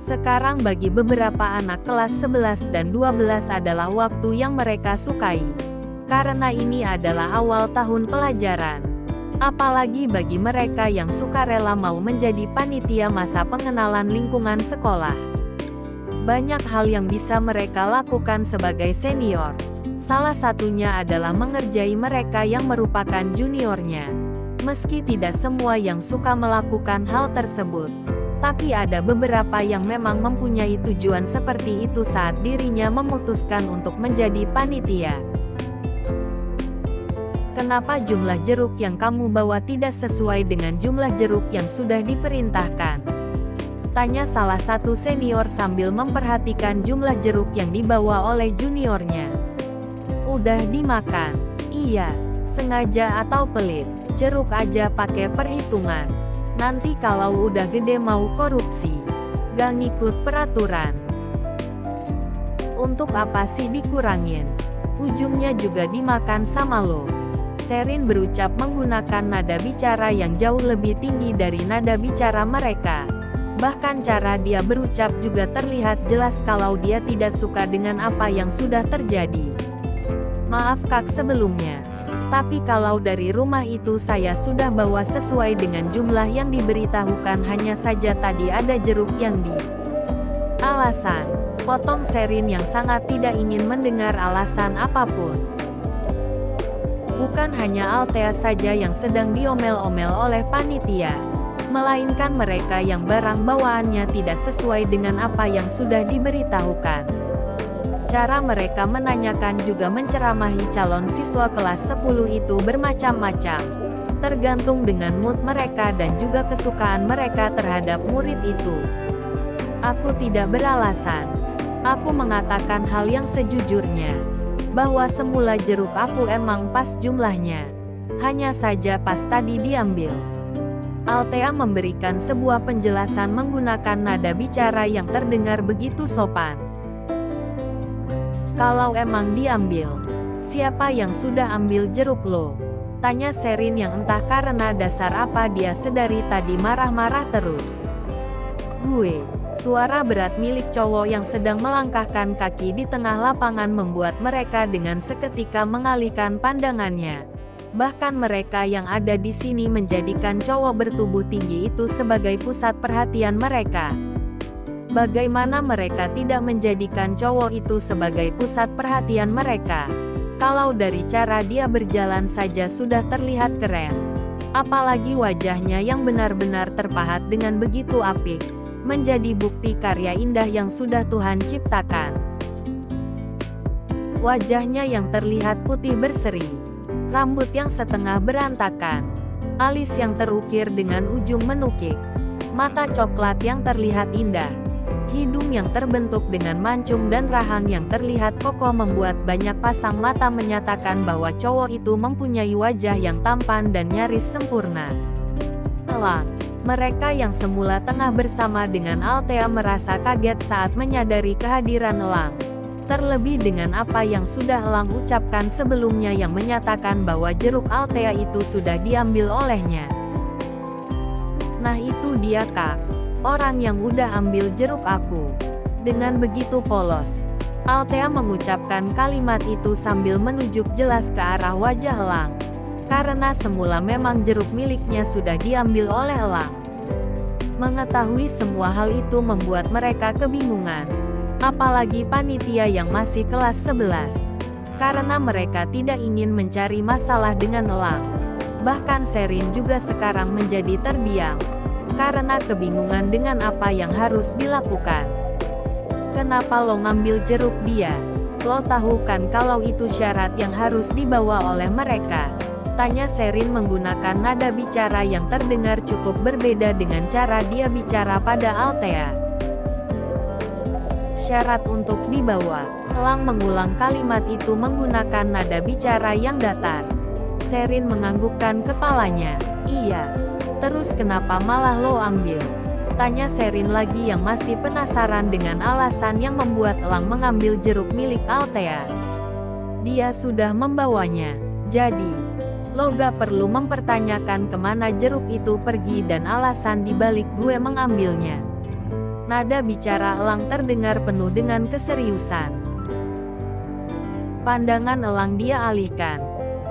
Sekarang bagi beberapa anak kelas 11 dan 12 adalah waktu yang mereka sukai. Karena ini adalah awal tahun pelajaran. Apalagi bagi mereka yang sukarela mau menjadi panitia masa pengenalan lingkungan sekolah. Banyak hal yang bisa mereka lakukan sebagai senior. Salah satunya adalah mengerjai mereka yang merupakan juniornya. Meski tidak semua yang suka melakukan hal tersebut, tapi ada beberapa yang memang mempunyai tujuan seperti itu saat dirinya memutuskan untuk menjadi panitia. Kenapa jumlah jeruk yang kamu bawa tidak sesuai dengan jumlah jeruk yang sudah diperintahkan? Tanya salah satu senior sambil memperhatikan jumlah jeruk yang dibawa oleh juniornya. Udah dimakan? Iya. Sengaja atau pelit? Jeruk aja pakai perhitungan. Nanti kalau udah gede mau korupsi. Gak ngikut peraturan. Untuk apa sih dikurangin? Ujungnya juga dimakan sama lo. Sherin berucap menggunakan nada bicara yang jauh lebih tinggi dari nada bicara mereka. Bahkan cara dia berucap juga terlihat jelas kalau dia tidak suka dengan apa yang sudah terjadi. Maaf kak sebelumnya. Tapi kalau dari rumah itu saya sudah bawa sesuai dengan jumlah yang diberitahukan, hanya saja tadi ada jeruk yang di. Alasan, potong Sherin yang sangat tidak ingin mendengar alasan apapun. Bukan hanya Althea saja yang sedang diomel-omel oleh panitia, melainkan mereka yang barang bawaannya tidak sesuai dengan apa yang sudah diberitahukan. Cara mereka menanyakan juga menceramahi calon siswa kelas 10 itu bermacam-macam. Tergantung dengan mood mereka dan juga kesukaan mereka terhadap murid itu. Aku tidak beralasan. Aku mengatakan hal yang sejujurnya. Bahwa semula jeruk aku emang pas jumlahnya. Hanya saja pas tadi diambil. Althea memberikan sebuah penjelasan menggunakan nada bicara yang terdengar begitu sopan. Kalau emang diambil, siapa yang sudah ambil jeruk lo? Tanya Sherin yang entah karena dasar apa dia sedari tadi marah-marah terus. Gue, suara berat milik cowok yang sedang melangkahkan kaki di tengah lapangan membuat mereka dengan seketika mengalihkan pandangannya. Bahkan mereka yang ada di sini menjadikan cowok bertubuh tinggi itu sebagai pusat perhatian mereka. Bagaimana mereka tidak menjadikan cowok itu sebagai pusat perhatian mereka? Kalau dari cara dia berjalan saja sudah terlihat keren. Apalagi wajahnya yang benar-benar terpahat dengan begitu apik, menjadi bukti karya indah yang sudah Tuhan ciptakan. Wajahnya yang terlihat putih berseri, rambut yang setengah berantakan, alis yang terukir dengan ujung menukik, mata coklat yang terlihat indah. Hidung yang terbentuk dengan mancung dan rahang yang terlihat kokoh membuat banyak pasang mata menyatakan bahwa cowok itu mempunyai wajah yang tampan dan nyaris sempurna. Elang. Mereka yang semula tengah bersama dengan Althea merasa kaget saat menyadari kehadiran Elang. Terlebih dengan apa yang sudah Elang ucapkan sebelumnya yang menyatakan bahwa jeruk Althea itu sudah diambil olehnya. Nah itu dia kak. Orang yang udah ambil jeruk aku. Dengan begitu polos, Althea mengucapkan kalimat itu sambil menunjuk jelas ke arah wajah Elang. Karena semula memang jeruk miliknya sudah diambil oleh Elang. Mengetahui semua hal itu membuat mereka kebingungan. Apalagi panitia yang masih kelas 11. Karena mereka tidak ingin mencari masalah dengan Elang. Bahkan Sherin juga sekarang menjadi terdiam. Karena kebingungan dengan apa yang harus dilakukan. Kenapa lo ngambil jeruk dia? Lo tahu kan kalau itu syarat yang harus dibawa oleh mereka? Tanya Sherin menggunakan nada bicara yang terdengar cukup berbeda dengan cara dia bicara pada Althea. Syarat untuk dibawa. Elang mengulang kalimat itu menggunakan nada bicara yang datar. Sherin menganggukkan kepalanya. Iya. Terus kenapa malah lo ambil? Tanya Sherin lagi yang masih penasaran dengan alasan yang membuat Elang mengambil jeruk milik Althea. Dia sudah membawanya. Jadi, lo gak perlu mempertanyakan kemana jeruk itu pergi dan alasan dibalik gue mengambilnya. Nada bicara Elang terdengar penuh dengan keseriusan. Pandangan Elang dia alihkan.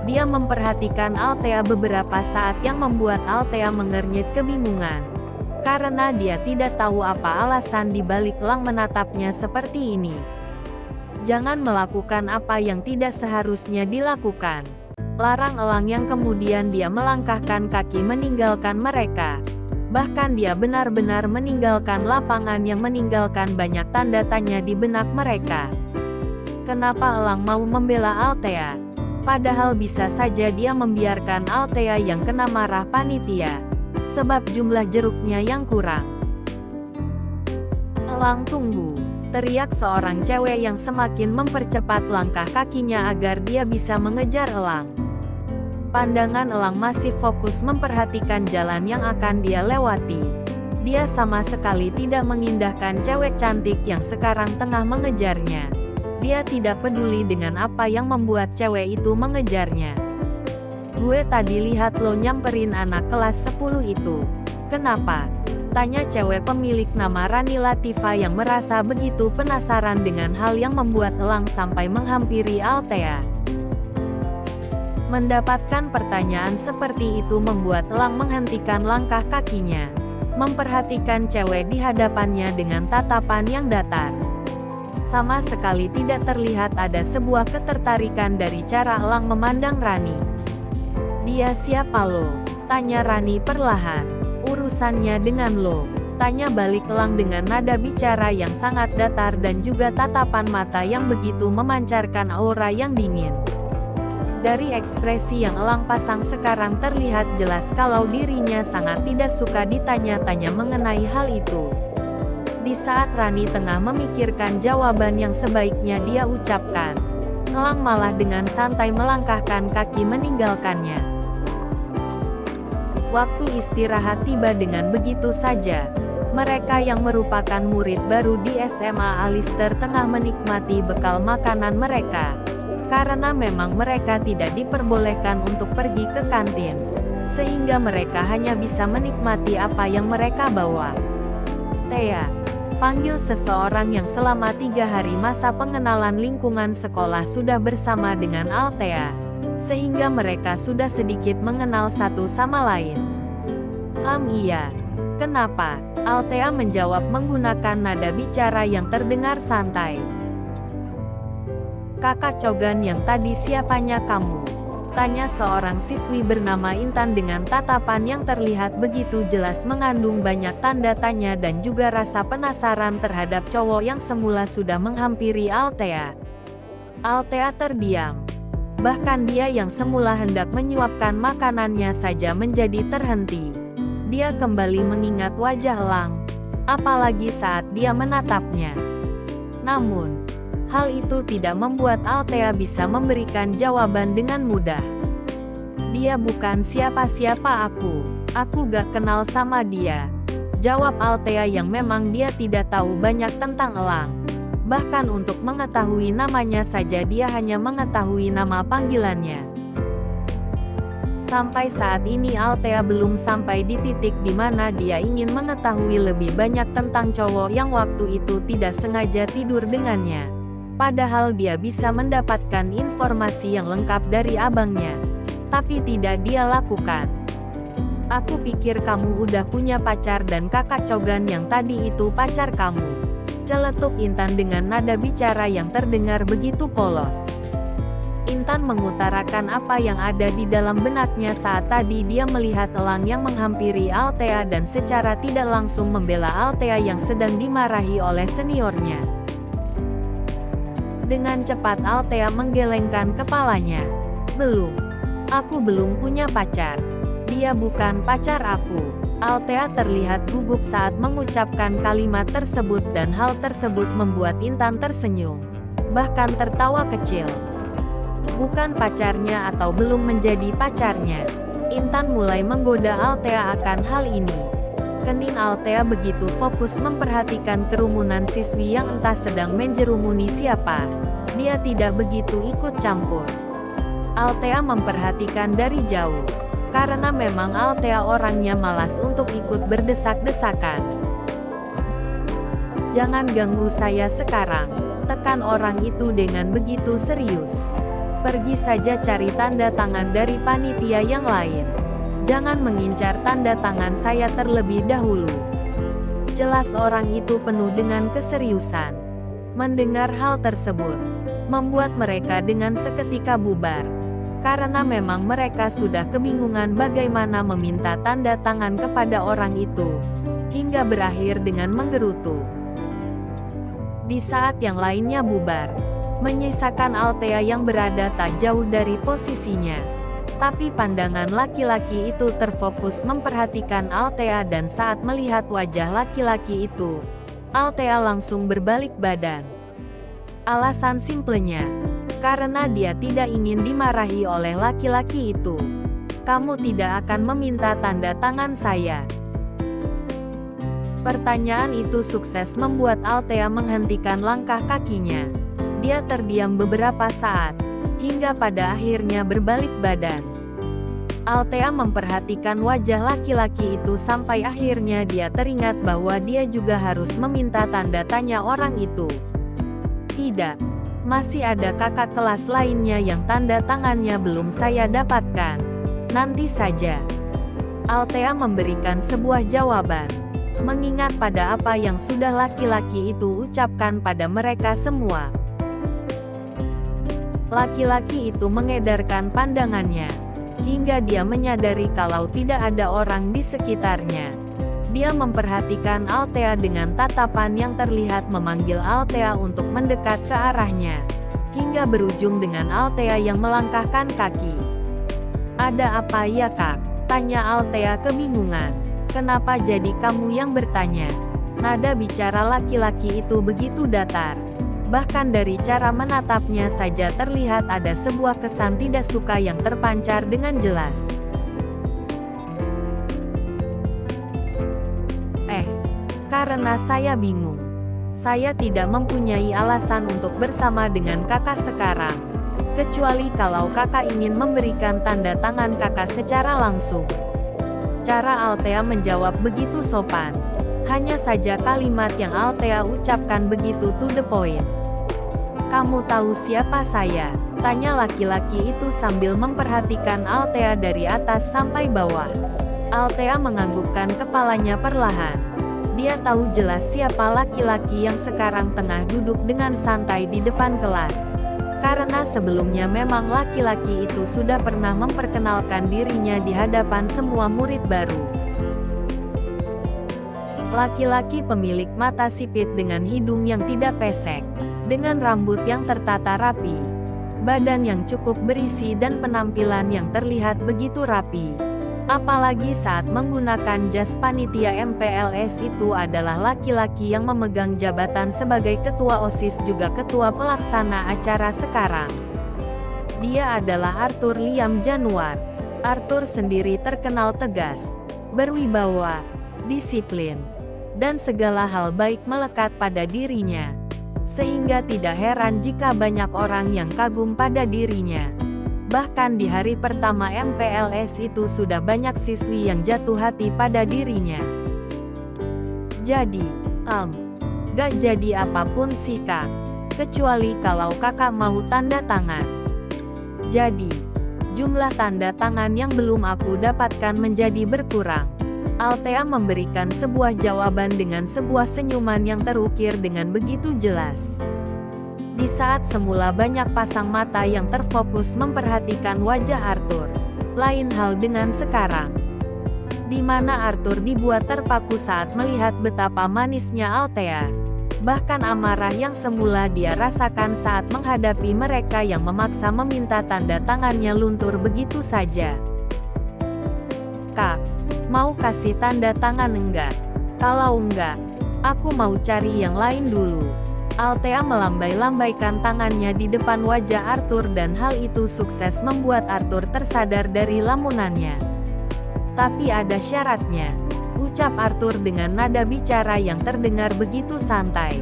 Dia memperhatikan Althea beberapa saat yang membuat Althea mengernyit kebingungan. Karena dia tidak tahu apa alasan di balik Elang menatapnya seperti ini. Jangan melakukan apa yang tidak seharusnya dilakukan. Larang Elang yang kemudian dia melangkahkan kaki meninggalkan mereka. Bahkan dia benar-benar meninggalkan lapangan yang meninggalkan banyak tanda tanya di benak mereka. Kenapa Elang mau membela Althea? Padahal bisa saja dia membiarkan Althea yang kena marah panitia. Sebab jumlah jeruknya yang kurang. Elang tunggu. Teriak seorang cewek yang semakin mempercepat langkah kakinya agar dia bisa mengejar Elang. Pandangan Elang masih fokus memperhatikan jalan yang akan dia lewati. Dia sama sekali tidak mengindahkan cewek cantik yang sekarang tengah mengejarnya. Dia tidak peduli dengan apa yang membuat cewek itu mengejarnya. Gue tadi lihat lo nyamperin anak kelas 10 itu. Kenapa? Tanya cewek pemilik nama Rani Latifa yang merasa begitu penasaran dengan hal yang membuat Elang sampai menghampiri Althea. Mendapatkan pertanyaan seperti itu membuat Elang menghentikan langkah kakinya. Memperhatikan cewek di hadapannya dengan tatapan yang datar. Sama sekali tidak terlihat ada sebuah ketertarikan dari cara Elang memandang Rani. Dia siapa lo? Tanya Rani perlahan. Urusannya dengan lo. Tanya balik Elang dengan nada bicara yang sangat datar dan juga tatapan mata yang begitu memancarkan aura yang dingin. Dari ekspresi yang Elang pasang sekarang terlihat jelas kalau dirinya sangat tidak suka ditanya-tanya mengenai hal itu. Di saat Rani tengah memikirkan jawaban yang sebaiknya dia ucapkan, Elang malah dengan santai melangkahkan kaki meninggalkannya. Waktu istirahat tiba dengan begitu saja. Mereka yang merupakan murid baru di SMA Alistair tengah menikmati bekal makanan mereka. Karena memang mereka tidak diperbolehkan untuk pergi ke kantin. Sehingga mereka hanya bisa menikmati apa yang mereka bawa. Thea, panggil seseorang yang selama 3 hari masa pengenalan lingkungan sekolah sudah bersama dengan Althea. Sehingga mereka sudah sedikit mengenal satu sama lain. Iya. Kenapa? Althea menjawab menggunakan nada bicara yang terdengar santai. Kakak Cogan yang tadi siapanya kamu? Tanya seorang siswi bernama Intan dengan tatapan yang terlihat begitu jelas mengandung banyak tanda tanya dan juga rasa penasaran terhadap cowok yang semula sudah menghampiri Althea. Althea terdiam. Bahkan dia yang semula hendak menyuapkan makanannya saja menjadi terhenti. Dia kembali mengingat wajah Elang. Apalagi saat dia menatapnya. Namun, hal itu tidak membuat Althea bisa memberikan jawaban dengan mudah. Dia bukan siapa-siapa aku. Aku gak kenal sama dia. Jawab Althea yang memang dia tidak tahu banyak tentang Elang. Bahkan untuk mengetahui namanya saja dia hanya mengetahui nama panggilannya. Sampai saat ini Althea belum sampai di titik di mana dia ingin mengetahui lebih banyak tentang cowok yang waktu itu tidak sengaja tidur dengannya. Padahal dia bisa mendapatkan informasi yang lengkap dari abangnya. Tapi tidak dia lakukan. Aku pikir kamu udah punya pacar dan kakak Cogan yang tadi itu pacar kamu. Celetuk Intan dengan nada bicara yang terdengar begitu polos. Intan mengutarakan apa yang ada di dalam benaknya saat tadi dia melihat Elang yang menghampiri Althea dan secara tidak langsung membela Althea yang sedang dimarahi oleh seniornya. Dengan cepat Althea menggelengkan kepalanya. Belum. Aku belum punya pacar. Dia bukan pacar aku. Althea terlihat gugup saat mengucapkan kalimat tersebut dan hal tersebut membuat Intan tersenyum. Bahkan tertawa kecil. Bukan pacarnya atau belum menjadi pacarnya. Intan mulai menggoda Althea akan hal ini. Kening Althea begitu fokus memperhatikan kerumunan siswi yang entah sedang menjerumuni siapa. Dia tidak begitu ikut campur. Althea memperhatikan dari jauh. Karena memang Althea orangnya malas untuk ikut berdesak-desakan. Jangan ganggu saya sekarang, tekan orang itu dengan begitu serius. Pergi saja cari tanda tangan dari panitia yang lain. Jangan mengincar tanda tangan saya terlebih dahulu. Jelas orang itu penuh dengan keseriusan. Mendengar hal tersebut, membuat mereka dengan seketika bubar. Karena memang mereka sudah kebingungan bagaimana meminta tanda tangan kepada orang itu, hingga berakhir dengan menggerutu. Di saat yang lainnya bubar, menyisakan Althea yang berada tak jauh dari posisinya. Tapi pandangan laki-laki itu terfokus memperhatikan Althea dan saat melihat wajah laki-laki itu, Althea langsung berbalik badan. Alasan simpelnya, karena dia tidak ingin dimarahi oleh laki-laki itu. Kamu tidak akan meminta tanda tangan saya. Pertanyaan itu sukses membuat Althea menghentikan langkah kakinya. Dia terdiam beberapa saat, hingga pada akhirnya berbalik badan. Althea memperhatikan wajah laki-laki itu sampai akhirnya dia teringat bahwa dia juga harus meminta tanda tanya orang itu. Tidak, masih ada kakak kelas lainnya yang tanda tangannya belum saya dapatkan. Nanti saja. Althea memberikan sebuah jawaban, mengingat pada apa yang sudah laki-laki itu ucapkan pada mereka semua. Laki-laki itu mengedarkan pandangannya, hingga dia menyadari kalau tidak ada orang di sekitarnya. Dia memperhatikan Althea dengan tatapan yang terlihat memanggil Althea untuk mendekat ke arahnya, hingga berujung dengan Althea yang melangkahkan kaki. "Ada apa ya, Kak?" tanya Althea kebingungan. "Kenapa jadi kamu yang bertanya?" Nada bicara laki-laki itu begitu datar. Bahkan dari cara menatapnya saja terlihat ada sebuah kesan tidak suka yang terpancar dengan jelas. Karena saya bingung. Saya tidak mempunyai alasan untuk bersama dengan kakak sekarang. Kecuali kalau kakak ingin memberikan tanda tangan kakak secara langsung. Cara Althea menjawab begitu sopan. Hanya saja kalimat yang Althea ucapkan begitu to the point. "Kamu tahu siapa saya?" tanya laki-laki itu sambil memperhatikan Althea dari atas sampai bawah. Althea menganggukkan kepalanya perlahan. Dia tahu jelas siapa laki-laki yang sekarang tengah duduk dengan santai di depan kelas. Karena sebelumnya memang laki-laki itu sudah pernah memperkenalkan dirinya di hadapan semua murid baru. Laki-laki pemilik mata sipit dengan hidung yang tidak pesek, dengan rambut yang tertata rapi, badan yang cukup berisi dan penampilan yang terlihat begitu rapi. Apalagi saat menggunakan jas panitia MPLS itu adalah laki-laki yang memegang jabatan sebagai ketua OSIS juga ketua pelaksana acara sekarang. Dia adalah Arthur Liam Januar. Arthur sendiri terkenal tegas, berwibawa, disiplin, dan segala hal baik melekat pada dirinya. Sehingga tidak heran jika banyak orang yang kagum pada dirinya. Bahkan di hari pertama MPLS itu sudah banyak siswi yang jatuh hati pada dirinya. Jadi, gak jadi apapun sih, Kak. Kecuali kalau kakak mau tanda tangan. Jadi, jumlah tanda tangan yang belum aku dapatkan menjadi berkurang. Althea memberikan sebuah jawaban dengan sebuah senyuman yang terukir dengan begitu jelas. Di saat semula banyak pasang mata yang terfokus memperhatikan wajah Arthur, lain hal dengan sekarang, di mana Arthur dibuat terpaku saat melihat betapa manisnya Althea. Bahkan amarah yang semula dia rasakan saat menghadapi mereka yang memaksa meminta tanda tangannya luntur begitu saja. "Kak, mau kasih tanda tangan enggak? Kalau enggak, aku mau cari yang lain dulu." Althea melambai-lambaikan tangannya di depan wajah Arthur dan hal itu sukses membuat Arthur tersadar dari lamunannya. "Tapi ada syaratnya," ucap Arthur dengan nada bicara yang terdengar begitu santai.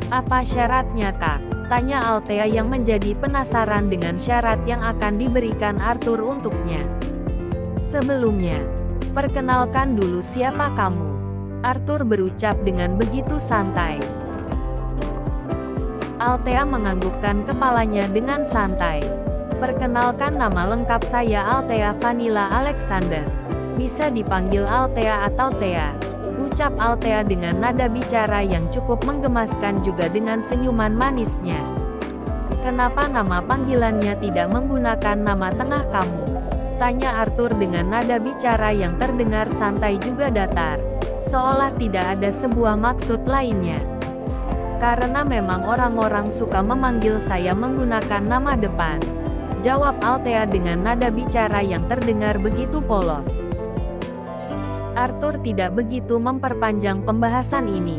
"Apa syaratnya, Kak?" tanya Althea yang menjadi penasaran dengan syarat yang akan diberikan Arthur untuknya. "Sebelumnya, perkenalkan dulu siapa kamu." Arthur berucap dengan begitu santai. Althea menganggukkan kepalanya dengan santai. Perkenalkan, nama lengkap saya Althea Vanilla Alexander. Bisa dipanggil Althea atau Thea, ucap Althea dengan nada bicara yang cukup menggemaskan juga dengan senyuman manisnya. Kenapa nama panggilannya tidak menggunakan nama tengah kamu? Tanya Arthur dengan nada bicara yang terdengar santai juga datar, seolah tidak ada sebuah maksud lainnya. Karena memang orang-orang suka memanggil saya menggunakan nama depan, jawab Althea dengan nada bicara yang terdengar begitu polos. Arthur tidak begitu memperpanjang pembahasan ini.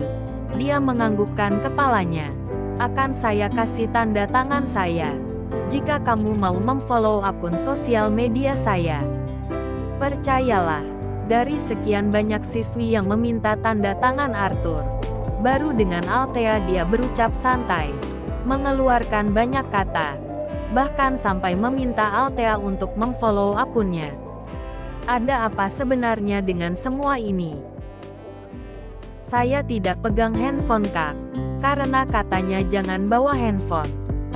Dia menganggukkan kepalanya. Akan saya kasih tanda tangan saya jika kamu mau memfollow akun sosial media saya. Percayalah, dari sekian banyak siswi yang meminta tanda tangan Arthur, baru dengan Althea dia berucap santai, mengeluarkan banyak kata, bahkan sampai meminta Althea untuk memfollow akunnya. Ada apa sebenarnya dengan semua ini? Saya tidak pegang handphone Kak, karena katanya jangan bawa handphone.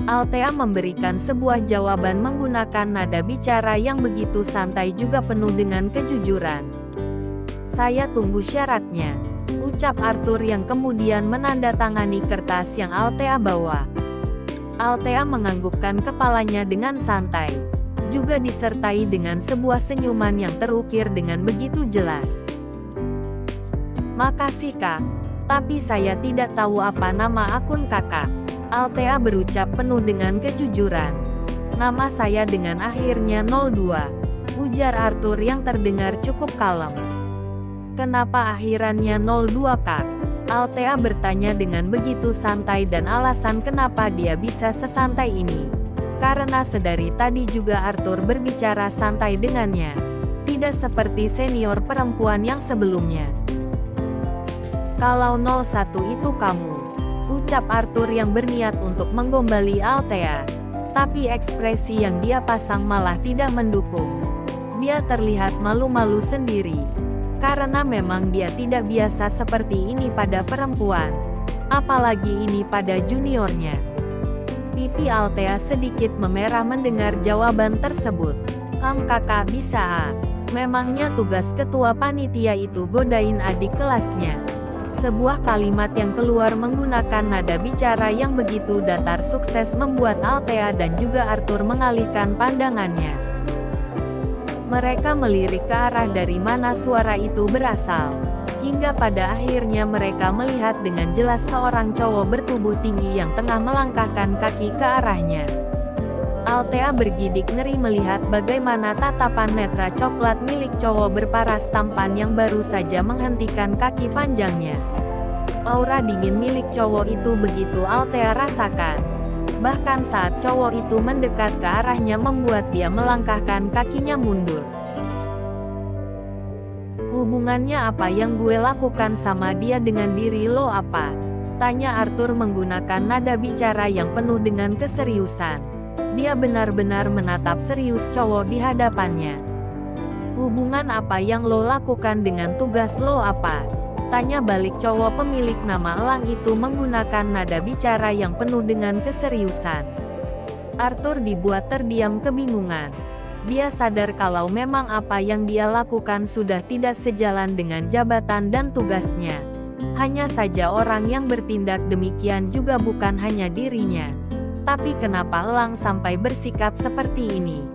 Althea memberikan sebuah jawaban menggunakan nada bicara yang begitu santai juga penuh dengan kejujuran. Saya tunggu syaratnya, ucap Arthur yang kemudian menandatangani kertas yang Althea bawa. Althea menganggukkan kepalanya dengan santai, juga disertai dengan sebuah senyuman yang terukir dengan begitu jelas. Makasih Kak, tapi saya tidak tahu apa nama akun Kakak. Althea berucap penuh dengan kejujuran. Nama saya dengan akhirnya 02, ujar Arthur yang terdengar cukup kalem. Kenapa akhirannya 02 Kak? Althea bertanya dengan begitu santai dan alasan kenapa dia bisa sesantai ini. Karena sedari tadi juga Arthur berbicara santai dengannya, tidak seperti senior perempuan yang sebelumnya. Kalau 01 itu kamu, ucap Arthur yang berniat untuk menggombali Althea, tapi ekspresi yang dia pasang malah tidak mendukung. Dia terlihat malu-malu sendiri, karena memang dia tidak biasa seperti ini pada perempuan, apalagi ini pada juniornya. Pipi Althea sedikit memerah mendengar jawaban tersebut. Kakak bisa memangnya tugas ketua panitia itu godain adik kelasnya. Sebuah kalimat yang keluar menggunakan nada bicara yang begitu datar sukses membuat Althea dan juga Arthur mengalihkan pandangannya. Mereka melirik ke arah dari mana suara itu berasal. Hingga pada akhirnya mereka melihat dengan jelas seorang cowok bertubuh tinggi yang tengah melangkahkan kaki ke arahnya. Althea bergidik ngeri melihat bagaimana tatapan netra coklat milik cowok berparas tampan yang baru saja menghentikan kaki panjangnya. Aura dingin milik cowok itu begitu Althea rasakan. Bahkan saat cowok itu mendekat ke arahnya membuat dia melangkahkan kakinya mundur. Hubungannya apa yang gue lakukan sama dia dengan diri lo apa? Tanya Arthur menggunakan nada bicara yang penuh dengan keseriusan. Dia benar-benar menatap serius cowok di hadapannya. Hubungan apa yang lo lakukan dengan tugas lo apa? Tanya balik cowok pemilik nama elang itu menggunakan nada bicara yang penuh dengan keseriusan. Arthur dibuat terdiam kebingungan. Dia sadar kalau memang apa yang dia lakukan sudah tidak sejalan dengan jabatan dan tugasnya. Hanya saja orang yang bertindak demikian juga bukan hanya dirinya. Tapi kenapa elang sampai bersikap seperti ini?